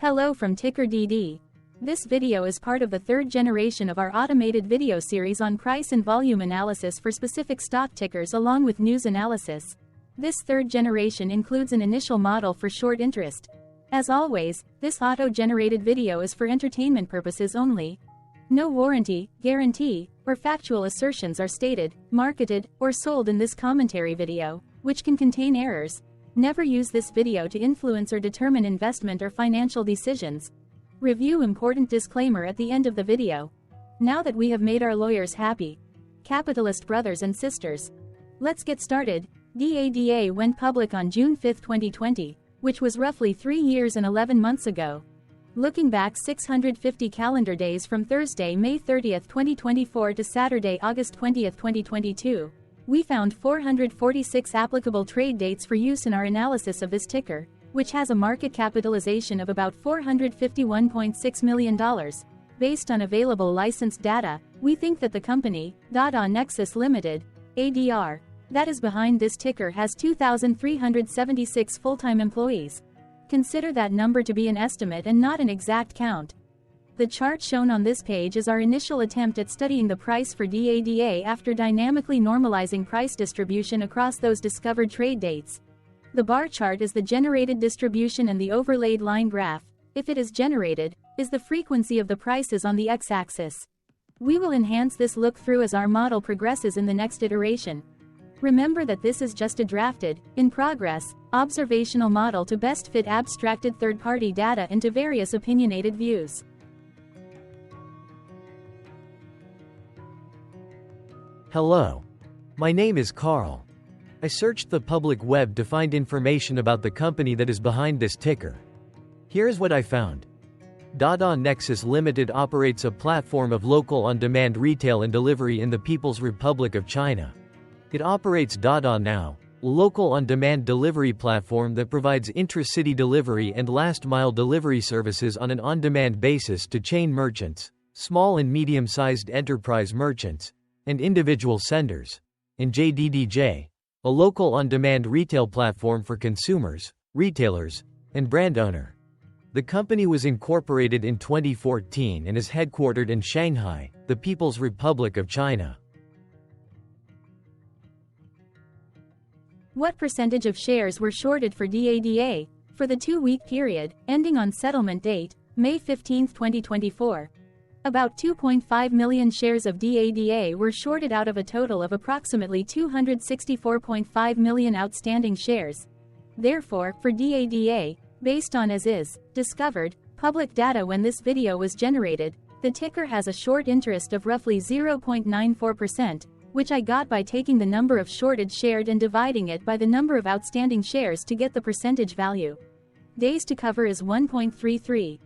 Hello from TickerDD. This video is part of the third generation of our automated video series on price and volume analysis for specific stock tickers along with news analysis. This third generation includes an initial model for short interest. As always, this auto-generated video is for entertainment purposes only. No warranty, guarantee, or factual assertions are stated, marketed, or sold in this commentary video, which can contain errors. Never use this video to influence or determine investment or financial decisions. Review important disclaimer at the end of the video. Now that we have made our lawyers happy, capitalist brothers and sisters, let's get started. DADA went public on June 5, 2020, which was roughly 3 years and 11 months ago. Looking back 650 calendar days from Thursday, May 30, 2024 to Saturday, August 20, 2022, we found 446 applicable trade dates for use in our analysis of this ticker, which has a market capitalization of about $451.6 million. Based on available licensed data, we think that the company, DADA Nexus Limited, ADR, that is behind this ticker has 2,376 full-time employees. Consider that number to be an estimate and not an exact count. The chart shown on this page is our initial attempt at studying the price for DADA after dynamically normalizing price distribution across those discovered trade dates. The bar chart is the generated distribution and the overlaid line graph, if it is generated, is the frequency of the prices on the x-axis. We will enhance this look-through as our model progresses in the next iteration. Remember that this is just a drafted, in progress, observational model to best fit abstracted third-party data into various opinionated views. Hello. My name is Carl. I searched the public web to find information about the company that is behind this ticker. Here's what I found. DADA Nexus Limited operates a platform of local on-demand retail and delivery in the People's Republic of China. It operates DADA Now, a local on-demand delivery platform that provides intra-city delivery and last-mile delivery services on an on-demand basis to chain merchants, small and medium-sized enterprise merchants, and individual senders, and JDDJ, a local on-demand retail platform for consumers, retailers, and brand owner. The company was incorporated in 2014 and is headquartered in Shanghai, the People's Republic of China. What percentage of shares were shorted for DADA for the 2-week period, ending on settlement date, May 15, 2024? About 2.5 million shares of DADA were shorted out of a total of approximately 264.5 million outstanding shares. Therefore, for DADA, based on as is, discovered, public data when this video was generated, the ticker has a short interest of roughly 0.94%, which I got by taking the number of shorted shared and dividing it by the number of outstanding shares to get the percentage value. Days to cover is 1.33.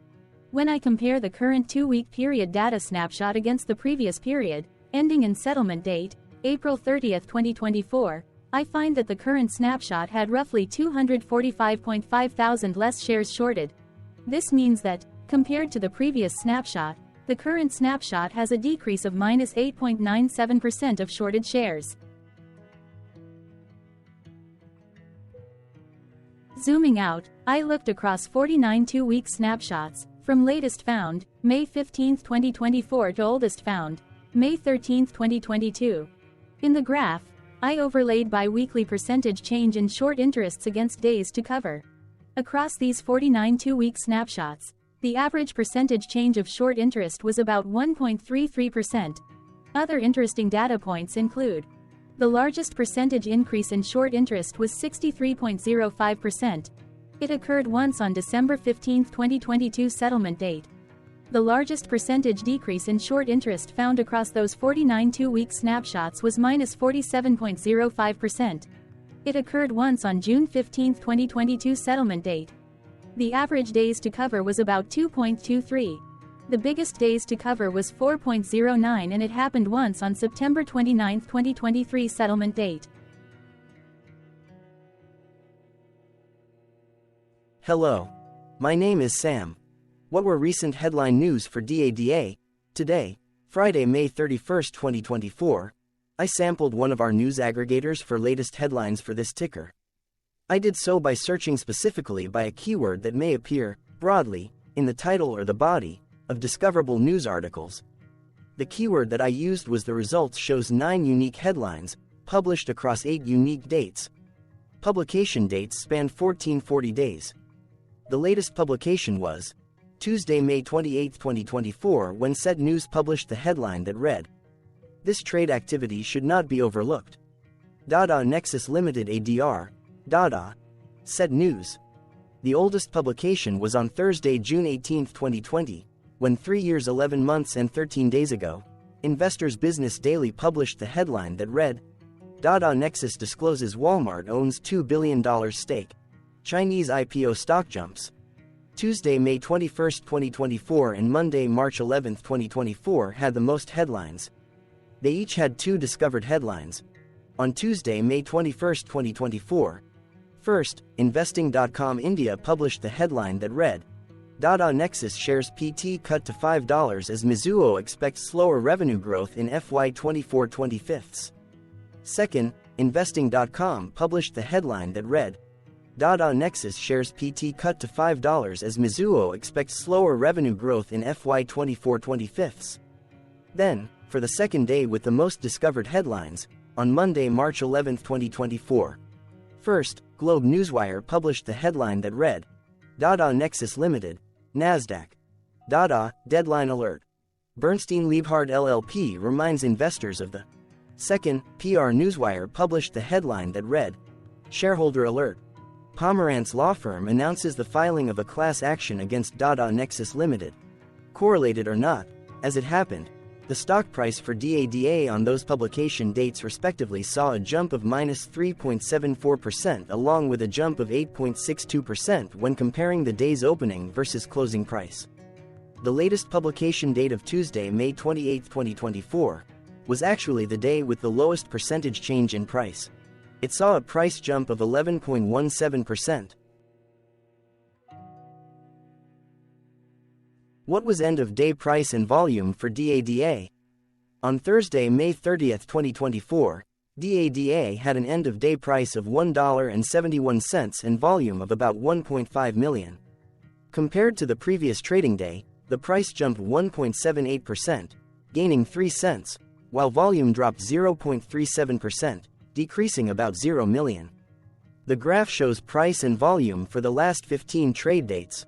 When I compare the current 2-week period data snapshot against the previous period, ending in settlement date, April 30, 2024, I find that the current snapshot had roughly 245.5 thousand less shares shorted. This means that, compared to the previous snapshot, the current snapshot has a decrease of minus 8.97% of shorted shares. Zooming out, I looked across 49 2-week snapshots, from latest found, May 15, 2024 to oldest found, May 13, 2022. In the graph, I overlaid bi-weekly percentage change in short interests against days to cover. Across these 49 2-week snapshots, the average percentage change of short interest was about 1.33%. Other interesting data points include: the largest percentage increase in short interest was 63.05%. It occurred once on December 15, 2022 settlement date. The largest percentage decrease in short interest found across those 49 2-week snapshots was minus 47.05%. It occurred once on June 15, 2022 settlement date. The average days to cover was about 2.23. The biggest days to cover was 4.09 and it happened once on September 29, 2023 settlement date. Hello. My name is Sam. What were recent headline news for DADA? Today, Friday, May 31, 2024, I sampled one of our news aggregators for latest headlines for this ticker. I did so by searching specifically by a keyword that may appear, broadly, in the title or the body, of discoverable news articles. The keyword that I used was the results shows 9 unique headlines, published across 8 unique dates. Publication dates spanned 1440 days. The latest publication was Tuesday, May 28, 2024, when said news published the headline that read, "This trade activity should not be overlooked. DADA Nexus Limited ADR, DADA," said news. The oldest publication was on Thursday, June 18, 2020, when 3 years 11 months and 13 days ago, Investors Business Daily published the headline that read, "DADA Nexus discloses Walmart owns $2 billion stake. Chinese IPO stock jumps." Tuesday, May 21, 2024 and Monday, March 11, 2024 had the most headlines. They each had 2 discovered headlines. On Tuesday, May 21, 2024, first, Investing.com India published the headline that read, "DADA Nexus shares PT cut to $5 as Mizuho expects slower revenue growth in FY 24-25." Second, Investing.com published the headline that read, "DADA Nexus shares PT cut to $5 as Mizuho expects slower revenue growth in FY 24-25." Then, for the second day with the most discovered headlines, on Monday, March 11, 2024. First, Globe Newswire published the headline that read, "DADA Nexus Limited, NASDAQ. DADA, deadline alert. Bernstein Liebhard LLP reminds investors of the." Second, PR Newswire published the headline that read, "Shareholder alert. Pomerantz Law Firm announces the filing of a class action against DADA Nexus Limited." Correlated or not, as it happened, the stock price for DADA on those publication dates respectively saw a jump of -3.74% along with a jump of 8.62% when comparing the day's opening versus closing price. The latest publication date of Tuesday, May 28, 2024, was actually the day with the lowest percentage change in price. It saw a price jump of 11.17%. What was end-of-day price and volume for DADA? On Thursday, May 30, 2024, DADA had an end-of-day price of $1.71 and volume of about 1.5 million. Compared to the previous trading day, the price jumped 1.78%, gaining 3 cents, while volume dropped 0.37%, decreasing about 0 million. The graph shows price and volume for the last 15 trade dates.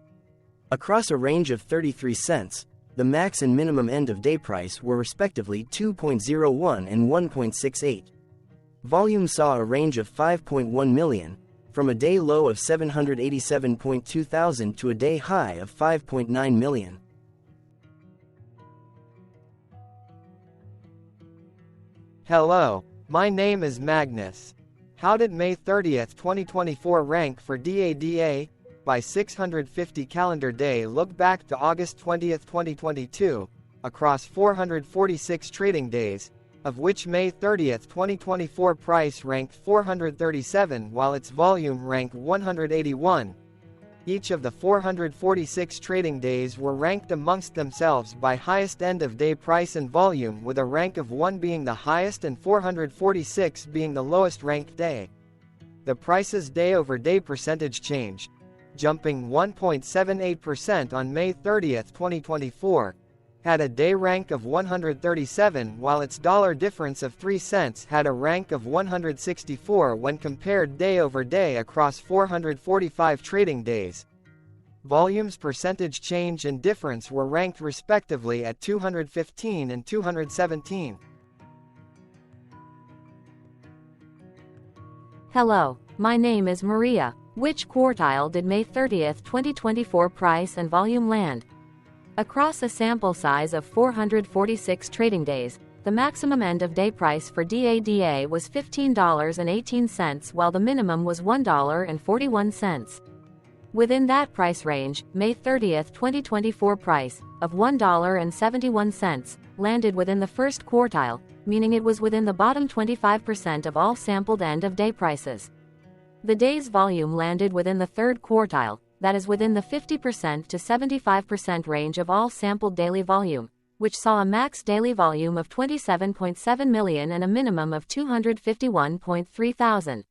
Across a range of 33 cents, the max and minimum end-of-day price were respectively 2.01 and 1.68. Volume saw a range of 5.1 million, from a day low of 787.2 thousand to a day high of 5.9 million. Hello, my name is Magnus. How did May 30th, 2024 rank for DADA? By 650 calendar day look back to August 20th, 2022, across 446 trading days, of which May 30th, 2024 price ranked 437 while its volume ranked 181. Each of the 446 trading days were ranked amongst themselves by highest end-of-day price and volume, with a rank of 1 being the highest and 446 being the lowest ranked day. The price's day-over-day percentage change, jumping 1.78% on May 30th, 2024, had a day rank of 137 while its dollar difference of 3 cents had a rank of 164 when compared day over day across 445 trading days. Volume's percentage change and difference were ranked respectively at 215 and 217. Hello, my name is Maria. Which quartile did May 30th, 2024 price and volume land? Across a sample size of 446 trading days, the maximum end-of-day price for DADA was $15.18 while the minimum was $1.41. Within that price range, May 30th, 2024 price, of $1.71, landed within the first quartile, meaning it was within the bottom 25% of all sampled end-of-day prices. The day's volume landed within the third quartile, that is within the 50% to 75% range of all sampled daily volume, which saw a max daily volume of 27.7 million and a minimum of 251.3 thousand.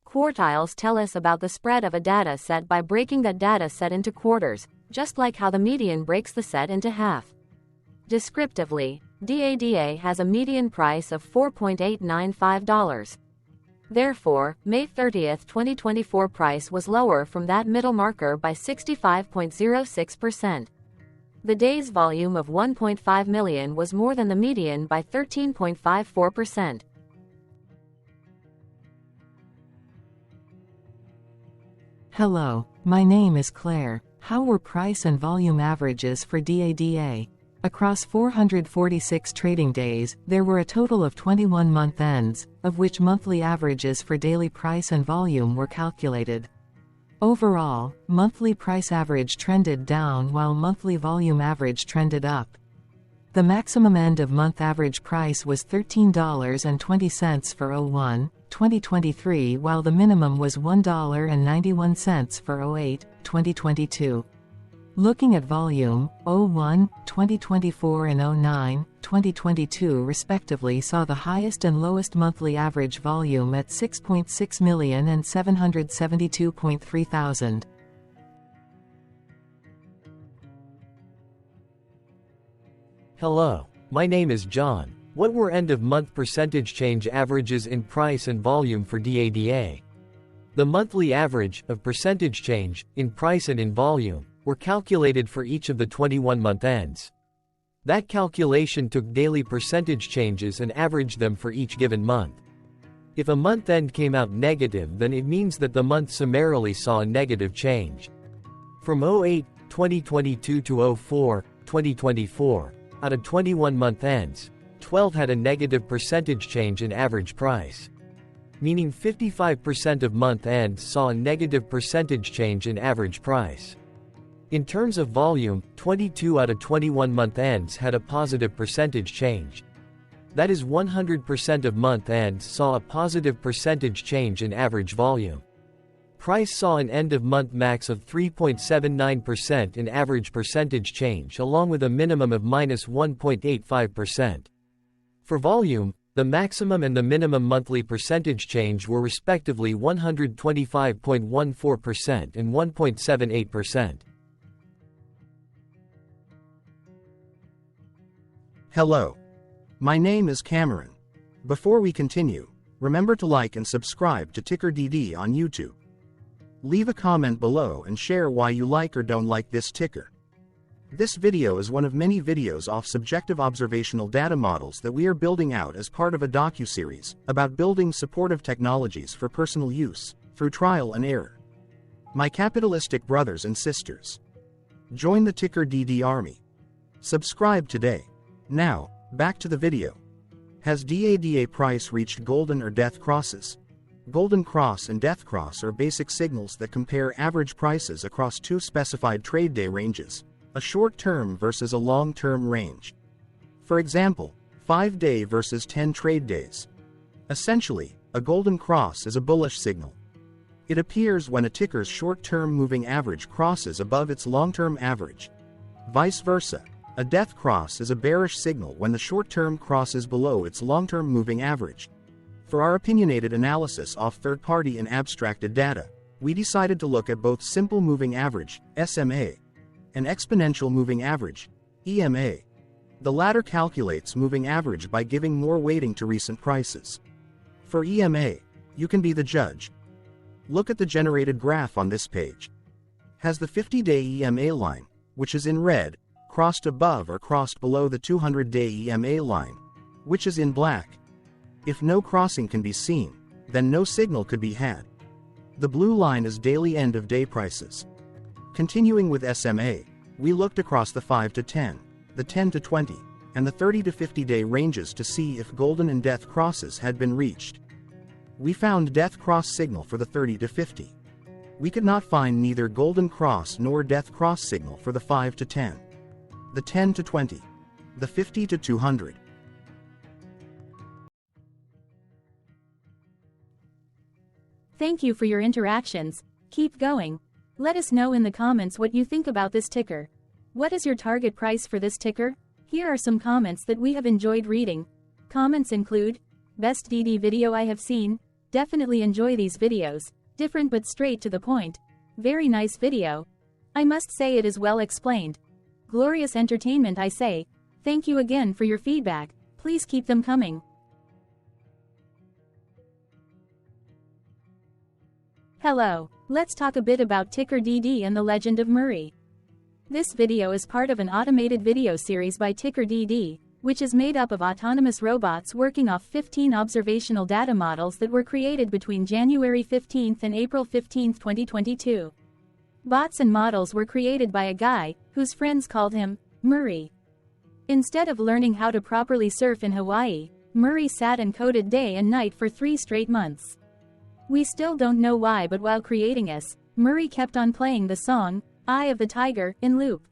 Quartiles tell us about the spread of a data set by breaking that data set into quarters, just like how the median breaks the set into half. Descriptively, DADA has a median price of $4.895. Therefore, May 30, 2024 price was lower from that middle marker by 65.06%. The day's volume of 1.5 million was more than the median by 13.54%. Hello, my name is Claire. How were price and volume averages for DADA? Across 446 trading days, there were a total of 21 month ends, of which monthly averages for daily price and volume were calculated. Overall, monthly price average trended down while monthly volume average trended up. The maximum end of month average price was $13.20 for 01/2023, while the minimum was $1.91 for 08/2022. Looking at volume, 01/2024 and 09/2022 respectively saw the highest and lowest monthly average volume at 6.6 million and 772.3 thousand. Hello, my name is John. What were end-of-month percentage change averages in price and volume for DADA? The monthly average of percentage change in price and in volume were calculated for each of the 21-month ends. That calculation took daily percentage changes and averaged them for each given month. If a month end came out negative, then it means that the month summarily saw a negative change. From 08/2022 to 04/2024, out of 21-month ends, 12 had a negative percentage change in average price. Meaning 55% of month ends saw a negative percentage change in average price. In terms of volume, 22 out of 21 month ends had a positive percentage change. That is 100% of month ends saw a positive percentage change in average volume. Price saw an end-of-month max of 3.79% in average percentage change, along with a minimum of -1.85%. For volume, the maximum and the minimum monthly percentage change were respectively 125.14% and 1.78%. Hello. My name is Cameron. Before we continue, remember to like and subscribe to TickerDD on YouTube. Leave a comment below and share why you like or don't like this ticker. This video is one of many videos off subjective observational data models that we are building out as part of a docu-series about building supportive technologies for personal use, through trial and error. My capitalistic brothers and sisters, join the TickerDD army. Subscribe today. Now, back to the video. Has DADA price reached golden or death crosses? Golden cross and death cross are basic signals that compare average prices across two specified trade day ranges, a short-term versus a long-term range. For example, 5-day versus 10 trade days. Essentially, a golden cross is a bullish signal. It appears when a ticker's short-term moving average crosses above its long-term average. Vice versa, a death cross is a bearish signal when the short-term crosses below its long-term moving average. For our opinionated analysis of third-party and abstracted data, we decided to look at both simple moving average, SMA, and exponential moving average, EMA. The latter calculates moving average by giving more weighting to recent prices. For EMA, you can be the judge. Look at the generated graph on this page. Has the 50-day EMA line, which is in red, crossed above or crossed below the 200-day EMA line, which is in black? If no crossing can be seen, then no signal could be had. The blue line is daily end-of-day prices. Continuing with SMA, we looked across the 5 to 10, the 10 to 20, and the 30 to 50-day ranges to see if golden and death crosses had been reached. We found death cross signal for the 30 to 50. We could not find neither golden cross nor death cross signal for the 5 to 10, the 10 to 20, the 50 to 200. Thank you for your interactions. Keep going. Let us know in the comments what you think about this ticker. What is your target price for this ticker? Here are some comments that we have enjoyed reading. Comments include, best DD video I have seen, definitely enjoy these videos, different but straight to the point, very nice video. I must say it is well explained. Glorious entertainment, I say. Thank you again for your feedback. Please keep them coming. Hello, let's talk a bit about TickerDD and the legend of Murray. This video is part of an automated video series by TickerDD, which is made up of autonomous robots working off 15 observational data models that were created between January 15 and April 15, 2022. Bots and models were created by a guy, whose friends called him Murray. Instead of learning how to properly surf in Hawaii, Murray sat and coded day and night for 3 straight months. We still don't know why, but while creating us, Murray kept on playing the song, Eye of the Tiger, in loop.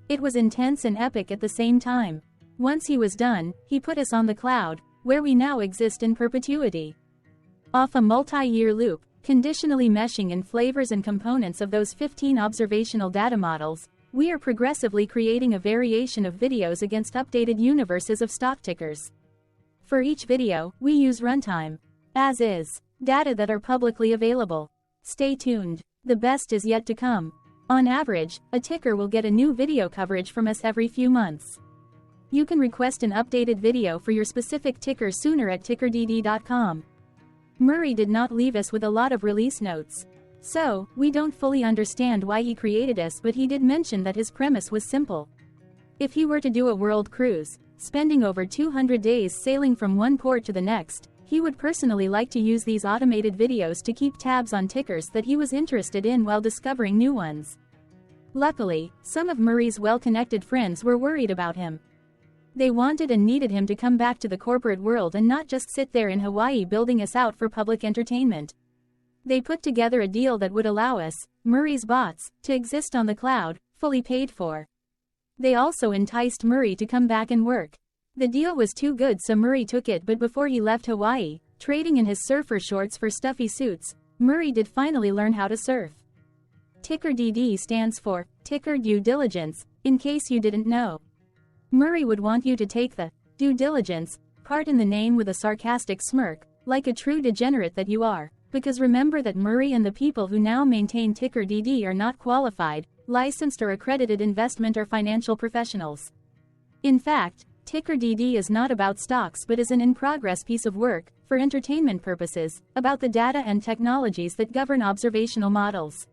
It was intense and epic at the same time. Once he was done, he put us on the cloud, where we now exist in perpetuity. Off a multi-year loop, conditionally meshing in flavors and components of those 15 observational data models, we are progressively creating a variation of videos against updated universes of stock tickers. For each video, we use runtime, as is, data that are publicly available. Stay tuned. The best is yet to come. On average, a ticker will get a new video coverage from us every few months. You can request an updated video for your specific ticker sooner at TickerDD.com. Murray did not leave us with a lot of release notes. So, we don't fully understand why he created us, but he did mention that his premise was simple. If he were to do a world cruise, spending over 200 days sailing from one port to the next, he would personally like to use these automated videos to keep tabs on tickers that he was interested in while discovering new ones. Luckily, some of Murray's well-connected friends were worried about him. They wanted and needed him to come back to the corporate world and not just sit there in Hawaii building us out for public entertainment. They put together a deal that would allow us, Murray's bots, to exist on the cloud, fully paid for. They also enticed Murray to come back and work. The deal was too good, so Murray took it, but before he left Hawaii, trading in his surfer shorts for stuffy suits, Murray did finally learn how to surf. TickerDD stands for Ticker Due Diligence, in case you didn't know. Murray would want you to take the due diligence part in the name with a sarcastic smirk, like a true degenerate that you are, because remember that Murray and the people who now maintain TickerDD are not qualified, licensed or accredited investment or financial professionals. In fact, TickerDD is not about stocks but is an in-progress piece of work, for entertainment purposes, about the data and technologies that govern observational models.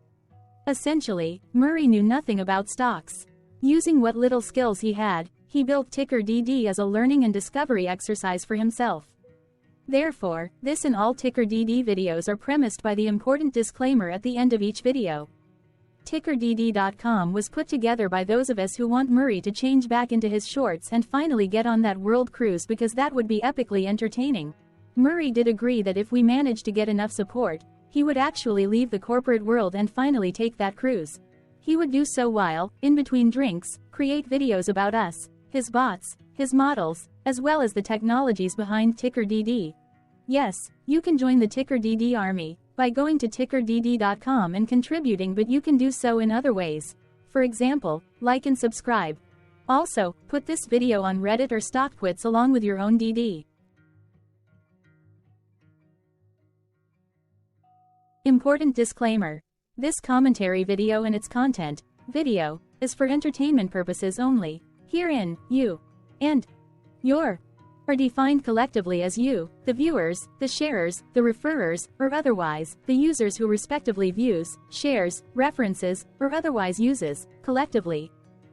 Essentially, Murray knew nothing about stocks. Using what little skills he had, he built TickerDD as a learning and discovery exercise for himself. Therefore, this and all TickerDD videos are premised by the important disclaimer at the end of each video. TickerDD.com was put together by those of us who want Murray to change back into his shorts and finally get on that world cruise, because that would be epically entertaining. Murray did agree that if we managed to get enough support, he would actually leave the corporate world and finally take that cruise. He would do so while, in between drinks, create videos about us, his bots, his models, as well as the technologies behind TickerDD. Yes, you can join the TickerDD army by going to TickerDD.com and contributing, but you can do so in other ways. For example, like and subscribe. Also, put this video on Reddit or StockTwits along with your own DD. Important disclaimer. This commentary video and its content, video, is for entertainment purposes only. Herein, you and your are defined collectively as you, the viewers, the sharers, the referrers, or otherwise, the users who respectively views, shares, references, or otherwise uses, collectively,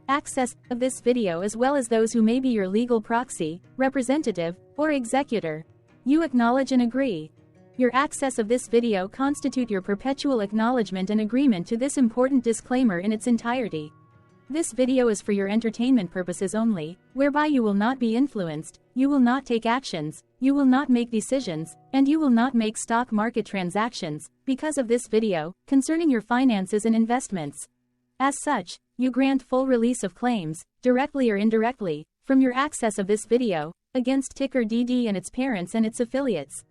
access of this video, as well as those who may be your legal proxy, representative, or executor. You acknowledge and agree. Your access of this video constitute your perpetual acknowledgement and agreement to this important disclaimer in its entirety. This video is for your entertainment purposes only, whereby you will not be influenced, you will not take actions, you will not make decisions, and you will not make stock market transactions, because of this video, concerning your finances and investments. As such, you grant full release of claims, directly or indirectly, from your access of this video, against TickerDD and its parents and its affiliates.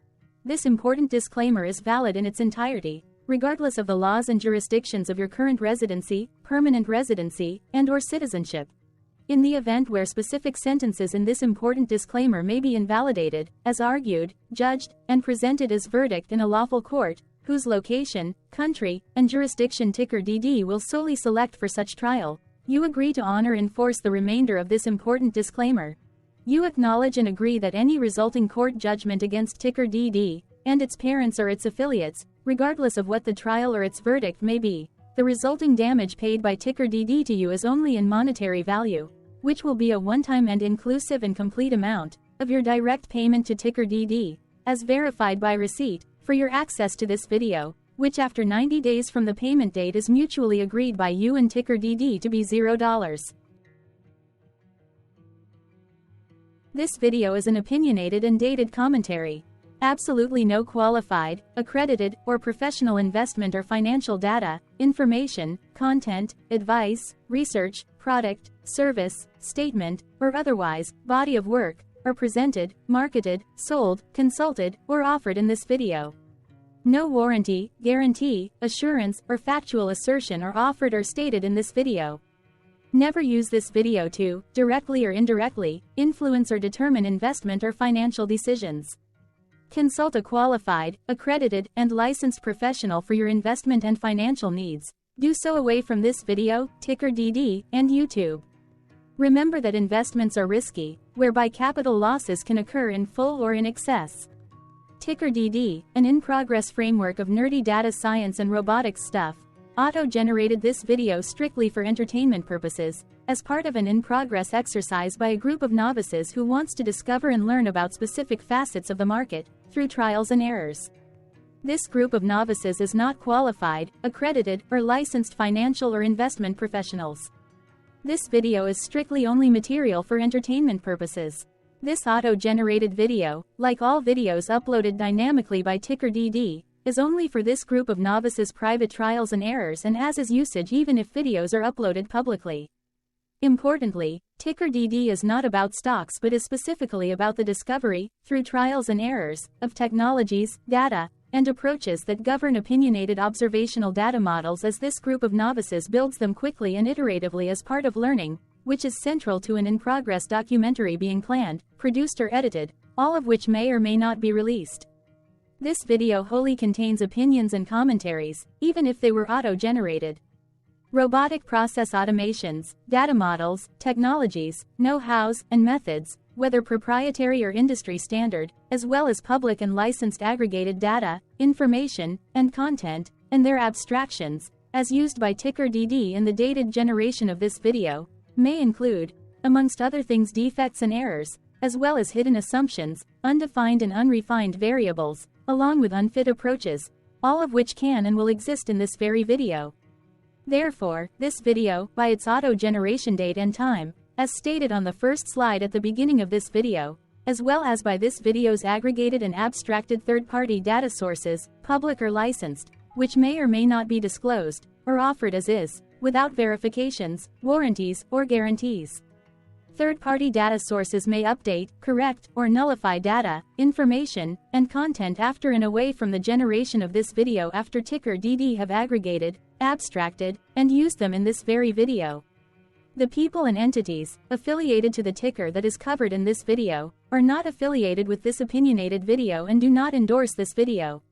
This important disclaimer is valid in its entirety, regardless of the laws and jurisdictions of your current residency, permanent residency, and/or citizenship. In the event where specific sentences in this important disclaimer may be invalidated, as argued, judged, and presented as verdict in a lawful court, whose location, country, and jurisdiction TickerDD will solely select for such trial. You agree to honor and enforce the remainder of this important disclaimer. You acknowledge and agree that any resulting court judgment against TickerDD and its parents or its affiliates, regardless of what the trial or its verdict may be, the resulting damage paid by TickerDD to you is only in monetary value, which will be a one-time and inclusive and complete amount of your direct payment to TickerDD, as verified by receipt, for your access to this video, which after 90 days from the payment date is mutually agreed by you and TickerDD to be $0. This video is an opinionated and dated commentary. Absolutely no qualified, accredited, or professional investment or financial data, information, content, advice, research, product, service, statement, or otherwise, body of work, are presented, marketed, sold, consulted, or offered in this video. No warranty, guarantee, assurance, or factual assertion are offered or stated in this video. Never use this video to, directly or indirectly, influence or determine investment or financial decisions. Consult a qualified, accredited, and licensed professional for your investment and financial needs. Do so away from this video, TickerDD, and YouTube. Remember that investments are risky, whereby capital losses can occur in full or in excess. TickerDD, an in-progress framework of nerdy data science and robotics stuff, auto-generated this video strictly for entertainment purposes, as part of an in-progress exercise by a group of novices who wants to discover and learn about specific facets of the market, through trials and errors. This group of novices is not qualified, accredited, or licensed financial or investment professionals. This video is strictly only material for entertainment purposes. This auto-generated video, like all videos uploaded dynamically by TickerDD, is only for this group of novices' private trials and errors and as is usage even if videos are uploaded publicly. Importantly, TickerDD is not about stocks but is specifically about the discovery, through trials and errors, of technologies, data, and approaches that govern opinionated observational data models as this group of novices builds them quickly and iteratively as part of learning, which is central to an in-progress documentary being planned, produced or edited, all of which may or may not be released. This video wholly contains opinions and commentaries, even if they were auto-generated. Robotic process automations, data models, technologies, know-hows, and methods, whether proprietary or industry standard, as well as public and licensed aggregated data, information, and content, and their abstractions, as used by TickerDD in the dated generation of this video, may include, amongst other things, defects and errors, as well as hidden assumptions, undefined and unrefined variables, along with unfit approaches, all of which can and will exist in this very video. Therefore, this video, by its auto-generation date and time, as stated on the first slide at the beginning of this video, as well as by this video's aggregated and abstracted third-party data sources, public or licensed, which may or may not be disclosed, or offered as is, without verifications, warranties, or guarantees. Third-party data sources may update, correct, or nullify data, information, and content after and away from the generation of this video after TickerDD have aggregated, abstracted, and used them in this very video. The people and entities affiliated to the ticker that is covered in this video are not affiliated with this opinionated video and do not endorse this video.